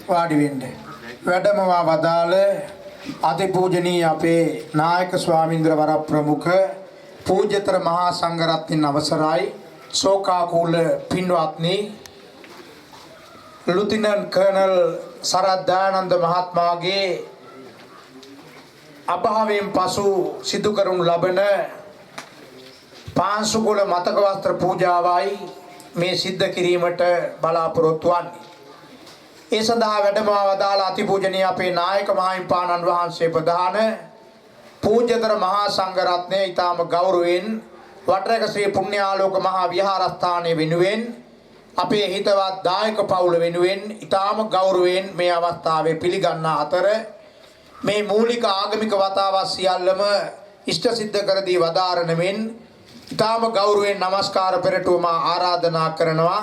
වාඩි වෙන්න. වැඩමවා වදාළ අතිපූජනීය අපේ නායක ස්වාමීන්ද්‍ර වර ප්‍රමුඛ පූජ්‍යතර මහා සංඝරත්නයන් අවසරයි ශෝකාකූල පින්වත්නි ලුතිනන්ට් කර්නල් සරත් දයානන්ද මහත්මයාගේ අභාවයෙන් පසු සිදු කරනු ලබන පාංශුකුල මතක වස්ත්‍ර පූජාවයි මේ සිද්ධ කිරීමට බලාපොරොත්තු වන්නේ. ඒ සඳහා වැඩමවා වදාළ අතිපූජනීය අපේ නායක මහින්පාණන් වහන්සේ ප්‍රධාන පූජ්‍යතර මහා සංඝරත්නය ඊටාම ගෞරවයෙන් වටරක ශ්‍රී පුණ්‍යාලෝක මහා විහාරස්ථානයේ වෙනුවෙන් අපේ හිතවත් දායක පවුල වෙනුවෙන් ඊටාම ගෞරවයෙන් මේ අවස්ථාවේ පිළිගන්නා අතර මේ මූලික ආගමික වතාව සියල්ලම ඉෂ්ට සිද්ධ කර දී වදාරන මෙන් ඊටාම ගෞරවයෙන් নমස්කාර පෙරටුවම ආරාධනා කරනවා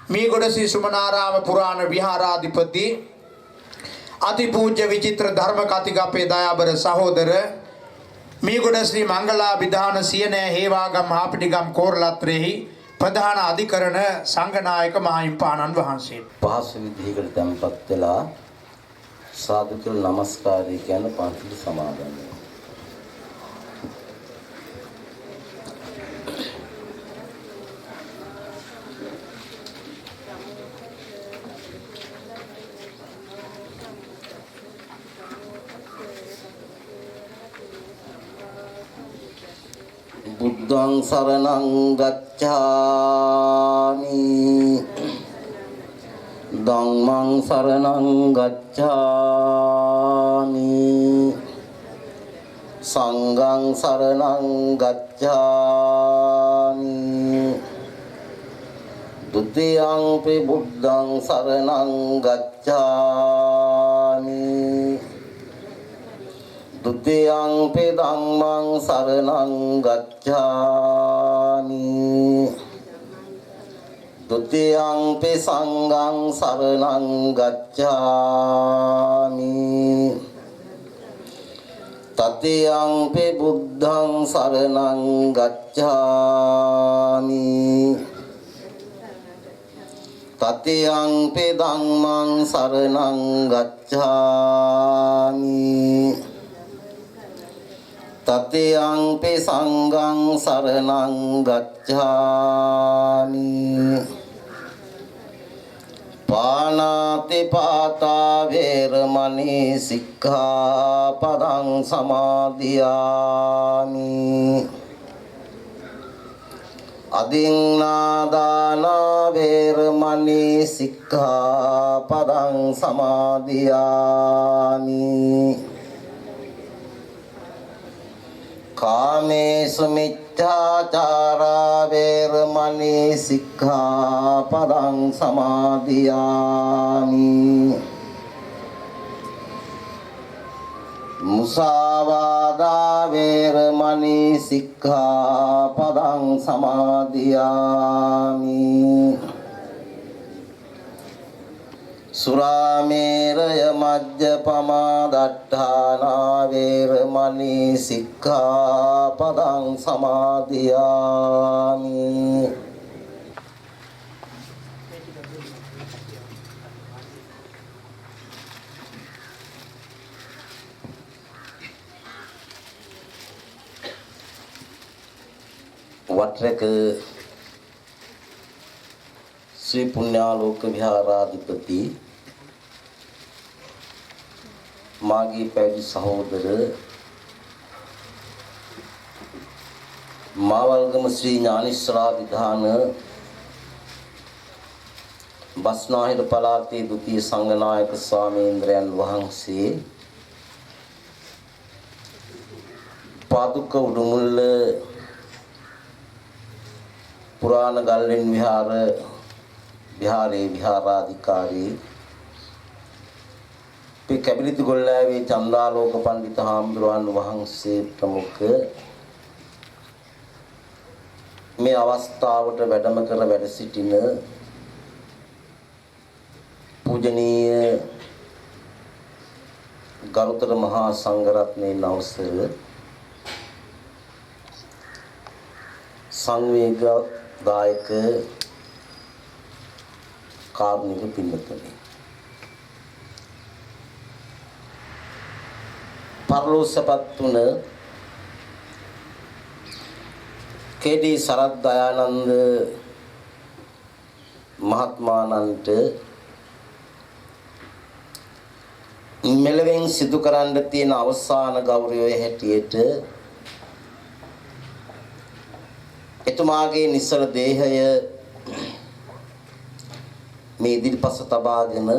මීගොඩ ශ්‍රී සුමනාරාම පුරාණ විහාරාධිපති අතිපූජ්‍ය විචිත්‍ර ධර්ම කතික අපේ දයාබර සහෝදර මීගොඩ ශ්‍රී මංගලා විධාන සියනෑ හේවාගම් හාපිටිගම් කෝරළත්‍රෙහි ප්‍රධාන අධිකරණ සංඝනායක මහින්පාණන් වහන්සේ පහසු විදිහකට tempත් වෙලා සාදු කියලා নমස්කාරය කියන පන්තිල සමාදන් වෙනවා. බුද්ධං සරණං ගච්ඡාමි ධම්මං සරණං ගච්ඡාමි සංඝං සරණං ගච්ඡාමි ဒုတိယံ පි බුද්ධං සරණං ගච්ඡාමි ဒုတိယံ පි ධම්මං සරණං ගච්ඡාමි ဒုတိယံ පි සංඝං සරණං ගච්ඡාමි တတိယံ පි බුද්ධං සරණං ගච්ඡාමි တတိယံ පි ධම්මං සරණං ගච්ඡාමි တတိယံ පි සංඝං සරණං ගච්ඡාමි පාණාති පාතා වේරමණී සික්ඛාපදං සමාදියාමි อดิงนาดานาเวรมณีสิกขาปดังสมาธิยามิกาเมสุมิจฉาจาราเวรมณีสิกขาปดังสมาธิยามิมุสาวาทาเวรมณีสิกขาปดังสมาธิยามิสุราเมรยมัจจปมาดัฏฐานาเวรมณีสิกขาปดังสมาธิยามิ වටරක ශ්‍රී පුණ්‍යාලෝක විහාරාධිපති මාගේ පැවිදි සහෝදර මාවල්ගම ශ්‍රී ඥානිශ්‍රා විධාන බස්නාහිර පළාතේ ද්විතීය සංඝනායක ස්වාමීන්ද්‍රයන් වහන්සේ පාදුක්ක උඩුමුල්ල පුරාණ ගල්ලෙන් විහාරේ විහාරාධිකාරී පි කැබිනිති ගොල්ලෑවේ චන්දාලෝක පණ්ඩිත හාමුදුරුවන් වහන්සේ ප්‍රමුඛ මේ අවස්ථාවට වැඩම කර වැඩ සිටින පූජනීය ගරුතර මහා සංඝරත්නයන් අවසර සංවේග දායක කාර්මික පින්වතුනි පරලෝසපත් වුණ කේඩී සරත් දයානන්ද මහත්මාණන්ට මෙලෙවින් සිදු කරන්න තියෙන අවසාන ගෞරවය හැටියට එතුමාගේ නිසල දේහය මේ ඉදිරිපස තබාගෙන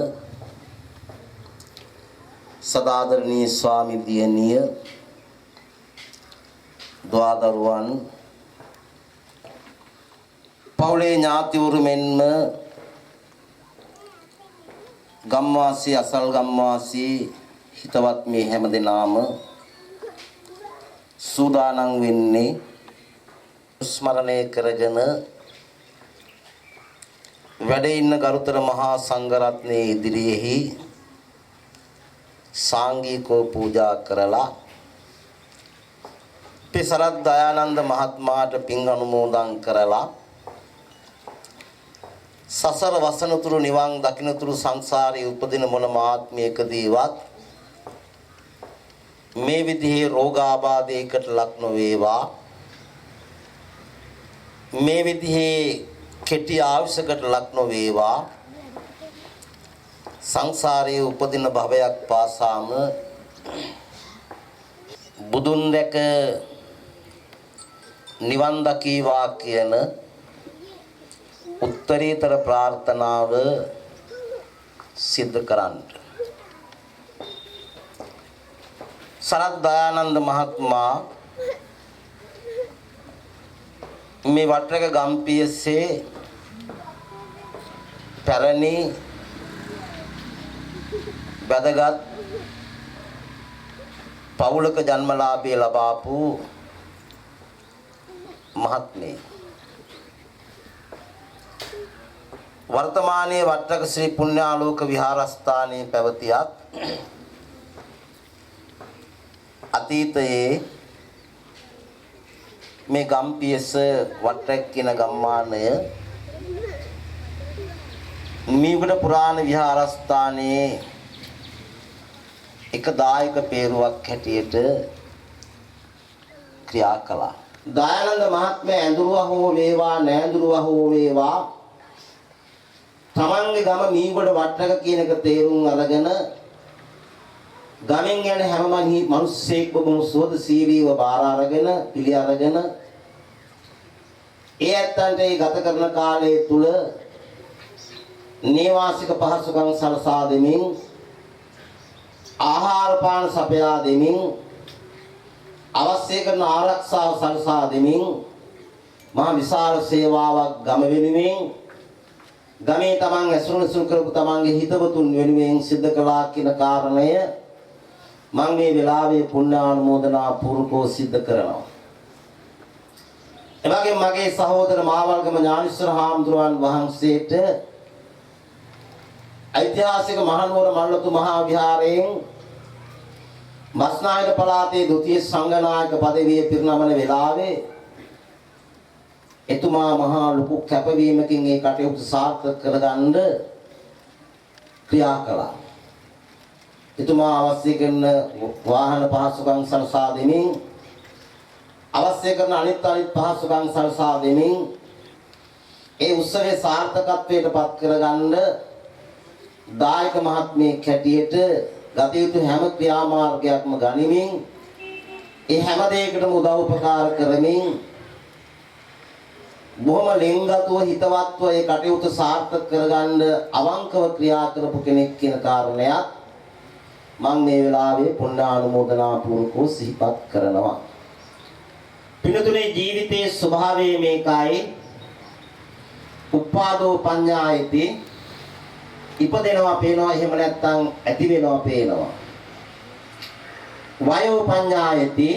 සදාදරණීය ස්වාමි දියණිය දුවදරුවන් පවුලේ ඥාතිවරු මෙන්ම ගම්වාසී අසල් ගම්වාසී හිතවත් මේ හැමදෙනාම සූදානම් වෙන්නේ ස්මරණය කරගෙන වැඩ ඉන්න ගරුතර මහා සංඝරත්නයේ ඉදිරියේහි සාංගිකව පූජා කරලා පිසරත් දයානන්ද මහත්මයාට පින් අනුමෝදන් කරලා සසර වසනතුරු නිවන් දකින්නතුරු සංසාරයේ උපදින මොන මහත්මයකදීවත් මේ විදිහේ රෝගාබාධයකට ලක් නොවේවා මේ විදිහේ කෙටි ආයුෂකට ලක් නොවේවා සංසාරයේ උපදින භවයක් පාසාම බුදුන් දැක නිවන් දකීවා කියන උත්තරීතර ප්‍රාර්ථනාව සිද්ධ කරන්න. සරත් දයානන්ද මහත්මයා මේ වටරක ගම්පියසේ පැරණි වැදගත් පෞලක ජන්මලාභය ලබාපු මහත්මේ වර්තමානයේ වට්ටක ශ්‍රී පුණ්‍යාලෝක විහාරස්ථානයේ පැවතියත් අතීතයේ මේ ගම්පියස වට්ටක කියන ගම්මානය මීගොඩ පුරාණ විහාරස්ථානයේ එක දායක පේරුවක් හැටියට ක්‍රියා කළා. දයානන්ද මහත්මයා ඇඳුරුවා හෝ වේවා නෑඳුරුවා හෝ වේවා තමන්ගේ ගම මීගොඩ වට්ටක කියන එක තේරුම් අරගෙන ගමෙන් යන හැම මිනිස්සෙක් බොහොම සෝදශීලීව බාර අරගෙන පිළි අරගෙන ඒ ඇත්තන්ට ඒ ගත කරන කාලය තුල නේවාසික පහසුකම් සලසා දෙමින් ආහාර පාන සපයා දෙමින් අවශ්‍ය කරන ආරක්ෂාව සලසා දෙමින් මහා විශාල සේවාවක් ගම වෙනුවෙන් ගමේ තමන් ඇසුරු කරපු තමන්ගේ හිතවතුන් වෙනුවෙන් සිද්ධ කළා කියන කාරණය මම මේ වෙලාවේ පුණ්‍යානුමෝදනා පූර්වකව සිද්ධ කරනවා. එවැගේම මගේ සහෝදර මාවල්ගම ඥානීශ්වර හාමුදුරුවන් වහන්සේට ඓතිහාසික මහනුවර මල්ලතු මහා විහාරයෙන් මස්නාහිර පළාතේ ද්විතීය සංඝනායක පදවිය පිරිනමන වෙලාවේ එතුමා මහා ලොකු කැපවීමකින් ඒ කටයුතු සාර්ථක කරගන්න ක්‍රියා කළා. එතුමා අවශ්‍ය කරන වාහන පහසුකම් සලසා දෙමින් අවශ්‍ය කරන අනිත් පහසුකම් සලසා දෙමින් ඒ උත්සවයේ සාර්ථකත්වයට පත් කරගන්න දායක මහත්මයෙක් හැටියට ගත යුතු හැම ක්‍රියාමාර්ගයක්ම ගනිමින් ඒ හැම දෙයකටම උදව් උපකාර කරමින් බොහොම ලෙන්ගතුව හිතවත්ව ඒ කටයුතු සාර්ථක කරගන්න අවංකව ක්‍රියා කරපු කෙනෙක් කියන කාරණයක් මම මේ වෙලාවේ පුණ්‍යානුමෝදනා පූර්වකව සිහිපත් කරනවා. පිනතුනේ ජීවිතයේ ස්වභාවය මේකයි. උපාදෝ පඤ්ඤායති ඉපදෙනවා පේනවා එහෙම නැත්නම් ඇති වෙනවා පේනවා. වයෝ පඤ්ඤායති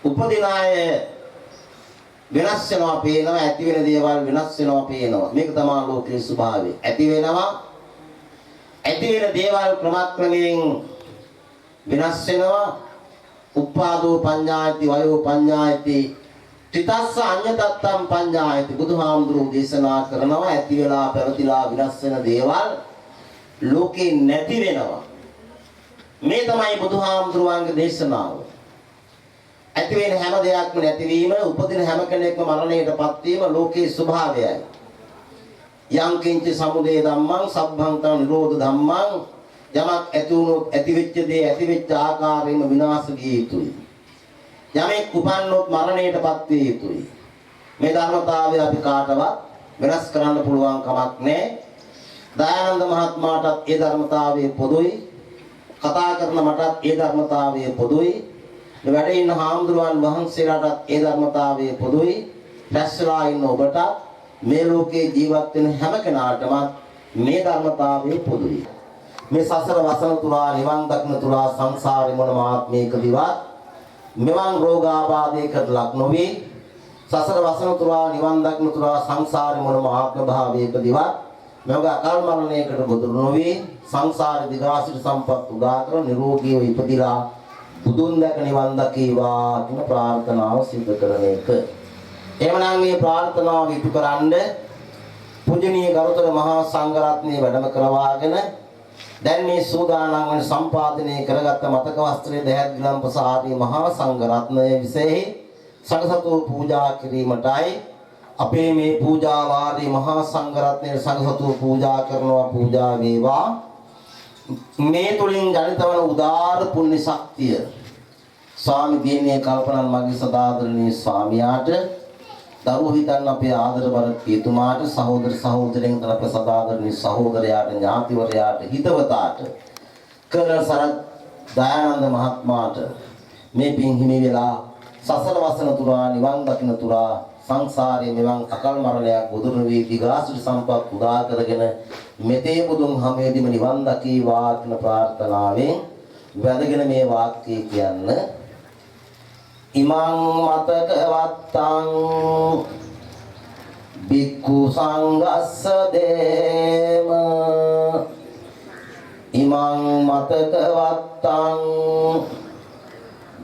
උපදින අය වෙනස් වෙනවා පේනවා ඇති වෙන දේවල් වෙනස් වෙනවා පේනවා. මේක තමයි ලෝකයේ ස්වභාවය. ඇති වෙනවා ඇති වෙන දේවල් ක්‍රමක්‍රමයෙන් වෙනස් වෙනවා. උපාදෝ පඤ්ඤායති වයෝ පඤ්ඤායති ත්‍රිතස්ස අඤ්ඤතත්තම් පඤ්ඤායති බුදුහාමුදුරුවෝ දේශනා කරනවා ඇති වෙලා පැවතිලා විනාශ වෙන දේවල් ලෝකේ නැති වෙනවා. මේ තමයි බුදුහාමුදුරුවන්ගේ දේශනාව. ඇති වෙන හැම දෙයක්ම නැතිවීම, උපදින හැම කෙනෙක්ම මරණයටපත් වීම ලෝකේ ස්වභාවයයි. යං කිංච සමුදය ධම්මං සබ්බං තං නිරෝධ ධම්මං, යමක් ඇති වුණොත් ඇතිවෙච්ච දේ ඇතිවෙච්ච ආකාරයෙන්ම විනාශ විය යුතුයි. යමෙක් උපන්නොත් මරණයටපත් විය යුතුයි. මේ ධර්මතාවය අපි කාටවත් වෙනස් කරන්න පුළුවන් කමක් නැහැ. දයානන්ද මහත්මයාටත් ඒ ධර්මතාවය පොදුයි. කතා කරන මටත් ඒ ධර්මතාවය පොදුයි. මේ වැඩ ඉන්න හාමුදුරුවන් වහන්සේලාටත් ඒ ධර්මතාවය පොදුයි. රැස්ලා ඉන්න ඔබට, මේ ලෝකේ ජීවත් වෙන හැම කෙනාටම මේ ධර්මතාවය පොදුයි. මේ සසර වසන තුරා නිවන් දක්න තුරා සංසාරේ මොන මාත්මයකදීවත් මෙවන් රෝගාබාධයකට ලක් නොවේ. සසර වසන තුරා නිවන් දක්න තුරා සංසාරේ මොන ආත්ම භාවයකදීවත් මෙවග අකාල මරණයකට ගොදුරු නොවේ. සංසාරේ දිගාසිර සම්පත් උදා කර නිරෝගීව ඉපදිලා බුදුන් දැක නිවන් දකීවා කියන ප්‍රාර්ථනාව සිදු කරන එක. එවනම් මේ ප්‍රාර්ථනාව ඉටු කරන්න පූජනීය ගරුතර මහා සංඝරත්නය වැඩම කරවාගෙන දැන් මේ සූදානම් වන සම්පාදනය කරගත් මතක වස්ත්‍රයේ දහත් ගිලම්පස ආදී මහා සංඝරත්නයේ විශේෂ සංඝසතු පූජා කිරීමටයි අපේ මේ පූජා වාරී මහා සංඝරත්නයේ සංඝසතු පූජා කරනවා. පූජා වේවා. මේ තුලින් ජනිත වන උදාාර පුණ්‍ය ශක්තිය ස්වාමි දිනේ කල්පනා මගේ සදාදරණීය ස්වාමියාට, දරුවෝ හිතන්න අපේ ආදරවර පියතුමාට, සහෝදර සහෝදරයන් තන අපේ සදාදරණීය සහෝදරයාට, ඥාතිවරයාට, හිතවතාට, කරන සරත් දයානන්ද මහත්මයාට මේ පින් හිමි වෙලා සසර වසන තුරා නිවන් දකින්න තුරා සංසාරයේ මෙවන් අකල් මරණයක් උදුරු වී දිගාසුර සම්පත් උදා කරගෙන මෙතේ බුදුන් හැමෙදිම නිවන් දකීවා කියන ප්‍රාර්ථනාවෙන් වැදගෙන මේ වාක්‍යය කියන්න. ඉමං මතක වත්තං බික්ඛු සංඝස්ස දේම, ඉමං මතක වත්තං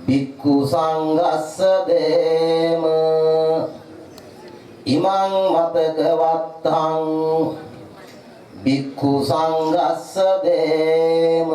බික්ඛු සංඝස්ස දේම, ඉමං මතක වත්තං බික්ඛු සංඝස්ස දේම.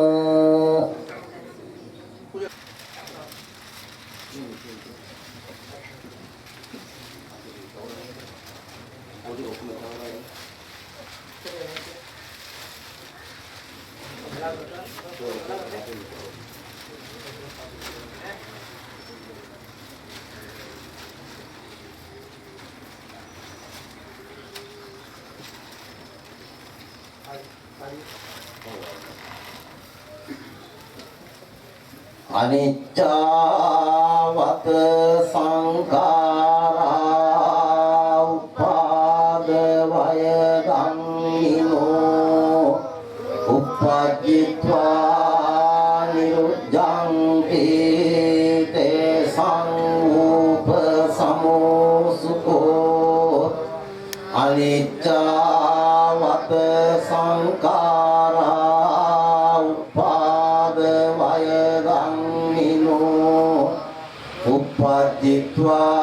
අනිච්චවත සංඛාරා උපාද වය ගම්මිනෝ උපජ්ජිත්වා නිරුද්ධං තේ සංූප සමෝසුකෝ. අනිච්චවත සංඛාරා උපාද වය උපජ්ජිත්වා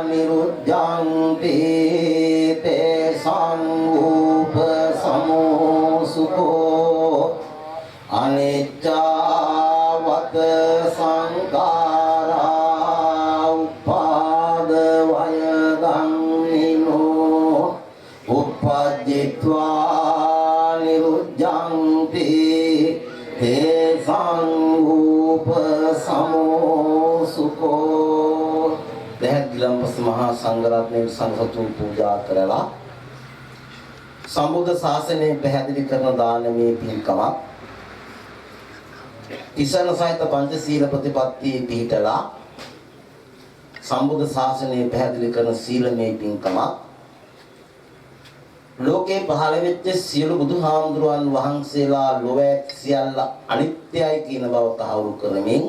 නිරුද්ධං තේ සංූප සමෝසුකෝ. අනිච්චවත සංඛාරා උපාද වය ගම්මිනෝ උපජ්ජිත්වා නිරුද්ධං තේ සංූප සමෝසුකෝ. දැන් ගිලම්පස මහා සංඝරත්නයේ සංඝසතු පූජා කරලා සම්බුද්ධ ශාසනය පැහැදිලි කරන දානමේ පින්කමක්, තිසරණ සහිත පංචශීල ප්‍රතිපත්තියේ පිහිටලා සම්බුද්ධ ශාසනය පැහැදිලි කරන සීලමේ පින්කමක්, ලෝකේ පහළ වෙච්ච සියලු බුදුහාමුදුරුවන් වහන්සේලා ලෝකයක් සියල්ල අනිත්‍යයි කියන බව තහවුරු කරමින්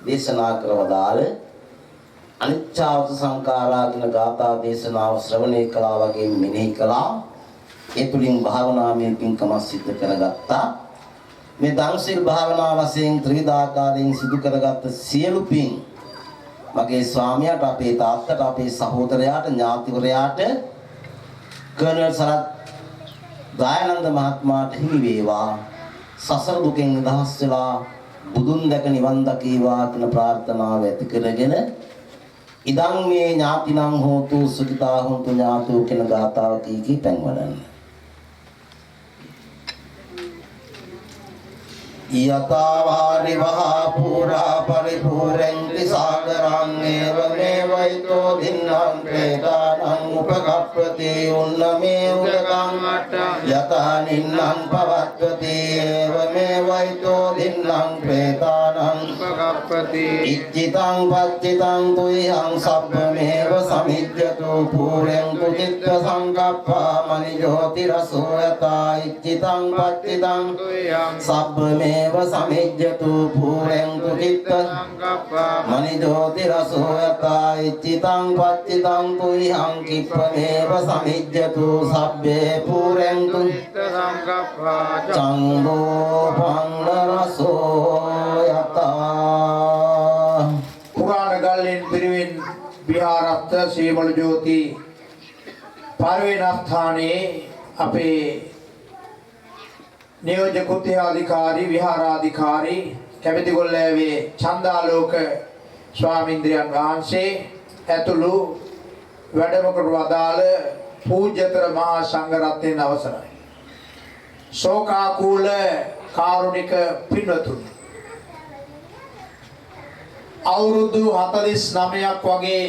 දේශනා කරවදාල අනිච්චවත සංඛාරා කියන ගාථා දේශනාව ශ්‍රවණය කළා වගේ මෙනෙහි කළා. ඒ තුලින් භාවනාමය පින්කම සිද්ධ කරගත්තා. මේ දන්සිල් භාවනා වශයෙන් ත්‍රිවිධාකාරයෙන් සිදු කරගත්ත සියලු පින් මගේ ස්වාමියාට, අපේ තාත්තට, අපේ සහෝදරයාට, ඥාතිවරයාට, කර්නල් සරත් දයානන්ද මහත්මයාට හිමි වේවා. සසර දුකෙන් නිදහස් වෙලා බුදුන් දැක නිවන් දකීවා කියන ප්‍රාර්ථනාව ඇති කරගෙන ඉදං මේ ඥාතිනං හෝතු සුඛිතා හොන්තු ඥාතෝ කියන ගාථාව කී පැන්වලන්න. යතා වාරි වහා පුරා පරිපූර්ණං සාගරං ඒව මේ වෛතෝ දින්නම් ප්‍රේතානං උපකප්පති උන්නමේ උදකං යතා නින්නම් පවත්වති ඒව මේ වෛතෝ දින්නම් ප්‍රේතානං උපකප්පති ඉච්ඡිතං පච්චිතං තුයං සබ්බමේව සමිජ්ජතු පූර්ණං චිත්ත සංකප්පා මනිජෝති රසෝ යතා ඉච්ඡිතං පච්චිතං තුයං සබ්බමේ සමිජ්ජතු පූර්ණං චිත්ත සංකප්පා මනිජෝති රසෝ යතා ඉච්ඡිතං පච්චිතං තුයං කිප්පමේව සමිජ්ජතු සබ්බේ පූර්ණං චිත්ත සංකප්පා චංගෝ පංග රසෝ යතා. පුරාණ ගල්ලෙන් පිරිවෙන් විහාරස්ත සීමල ජෝති පරිවේනස්ථානයේ අපේ නියෝජ්‍ය කෘත්‍යාධිකාරී විහාරාධිකාරී කැමැතිගොල්ලෑවේ චන්දාලෝක ස්වාමීන්ද්‍රයන් වහන්සේ ඇතුළු වැඩමකට වදාළ පූජ්‍යතර මහා සංඝරත්නයන් අවසරයි. ශෝකාකූල කාරුණික පින්වතුනි, අවුරුදු 49ක් වගේ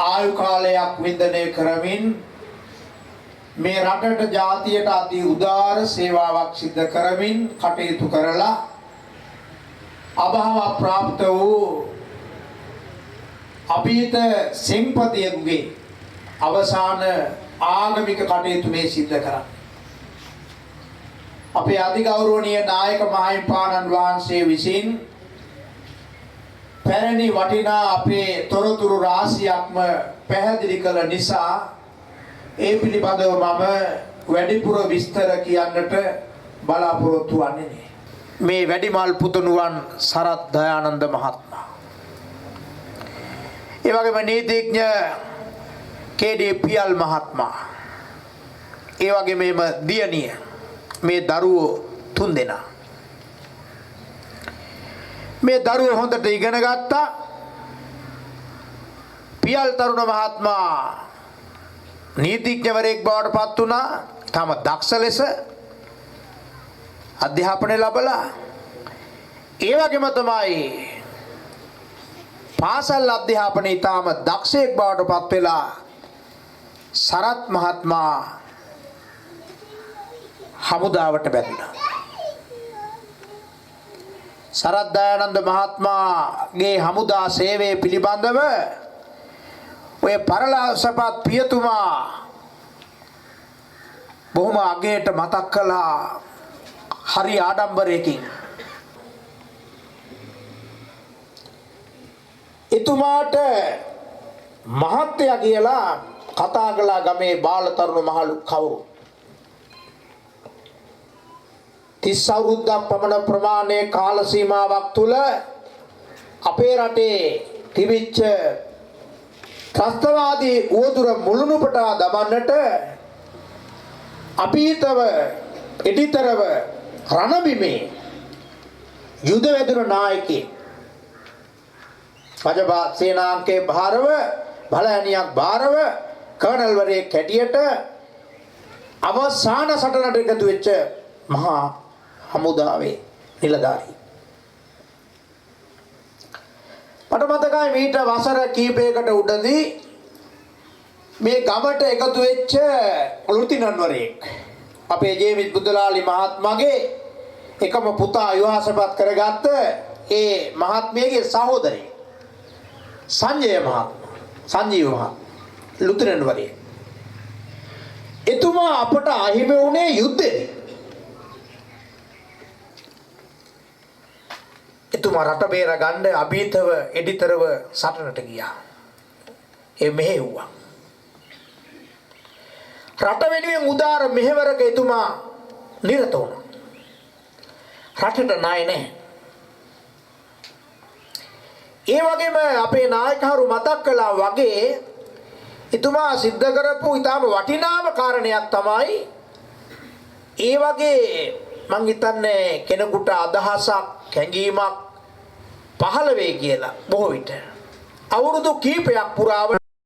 ආයු කාලයක් වින්දනය කරමින් මේ රටට ජාතියට අති උදාර සේවාවක් සිදු කරමින් කටයුතු කරලා අභාව ප්‍රාප්ත වූ අභීත සෙන්පතියෙකුගේ අවසාන ආගමික කටයුතු මේ සිදු කරන්නේ. අපේ අතිගෞරවනීය නායක මහින්පාණන් වහන්සේ විසින් පැරණි වටිනා අපේ තොරතුරු රාශියක්ම පැහැදිලි කළ නිසා ඒ පිළිබඳව මම වැඩිපුර විස්තර කියන්නට බලාපොරොත්තු වන්නේ නැහැ. මේ වැඩිමල් පුතුණුවන් සරත් දයානන්ද මහත්මයා, ඒ වගේම නීතිඥ කේ.ඩී. පියල් මහත්මයා, ඒ වගේම දියණිය, මේ දරුවෝ 3 දෙනා. මේ දරුවෝ හොඳට ඉගෙන ගත්තා. පියල් තරුණ මහත්මයා නීතිඥවරයෙක් බවට පත් වුණා. තම දක්ෂ ලෙස අධ්‍යාපනය ලැබලා ඒ වගේම තමයි පාසල් අධ්‍යාපනයේ ඊටම දක්ෂයෙක් බවට පත් වෙලා සරත් මහත්මයා හමුදාවට බැඳුණා. සරත් දයානන්ද මහත්මයාගේ හමුදා සේවය පිළිබඳව ඔය පරලෝකසපත් පියතුමා බොහොම අගයට මතක් කළා, හරි ආඩම්බරයකින්. එතුමාට මහත්තයා කියලා කතා කළා ගමේ බාල තරුණ මහලු කවුරු. 30 අවුරුද්දක් පමණ ප්‍රමාණයේ කාල සීමාවක් තුල අපේ රටේ තිබිච්ච ත්‍රස්තවාදී උවදුර මුළුණුපට දමන්නට අපීතව එඩිතරව රණබිමේ යුද වැදුන නායකයෙක්, රජබා සේනාංකේ භාරව බලෑනියක් භාරව කර්නල්වරයෙක් හැටියට අවසාන සටනට එකතු වෙච්ච මහා හමුදාවේ නිලධාරී. මට මතකයි මීට වසර කීපයකට උඩදී මේ ගමට එකතු වෙච්ච ලුතිනන්වරයෙක්, අපේ ජේමිත් බුද්ධලාලි මහත්මයාගේ එකම පුතා විවාහසපත් කරගත්ත ඒ මහත්මියගේ සහෝදරයෙක් සංජය මහත්මයා, සංජීව මහත්මයා ලුතිනන්වරයෙක්. එතුමා අපට අහිමි වුණේ යුද්ධෙදී. එතුමා රට බේර ගන්න අභීතව එඩිතරව සටනට ගියා. ඒ මෙහෙව්වා. රට වෙනුවෙන් උදාර මෙහෙවරක එතුමා නිරත වුණා. රටට ණය නැහැ. ඒ වගේම අපේ නායකවරු මතක් කළා වගේ එතුමා සිද්ධ කරපු ඊටම වටිනාම කාරණයක් තමයි ඒ වගේ මං හිතන්නේ කෙනෙකුට අදහසක් හැඟීමක් පහළ වෙයි කියලා බොහෝ විට අවුරුදු කීපයක් පුරාවට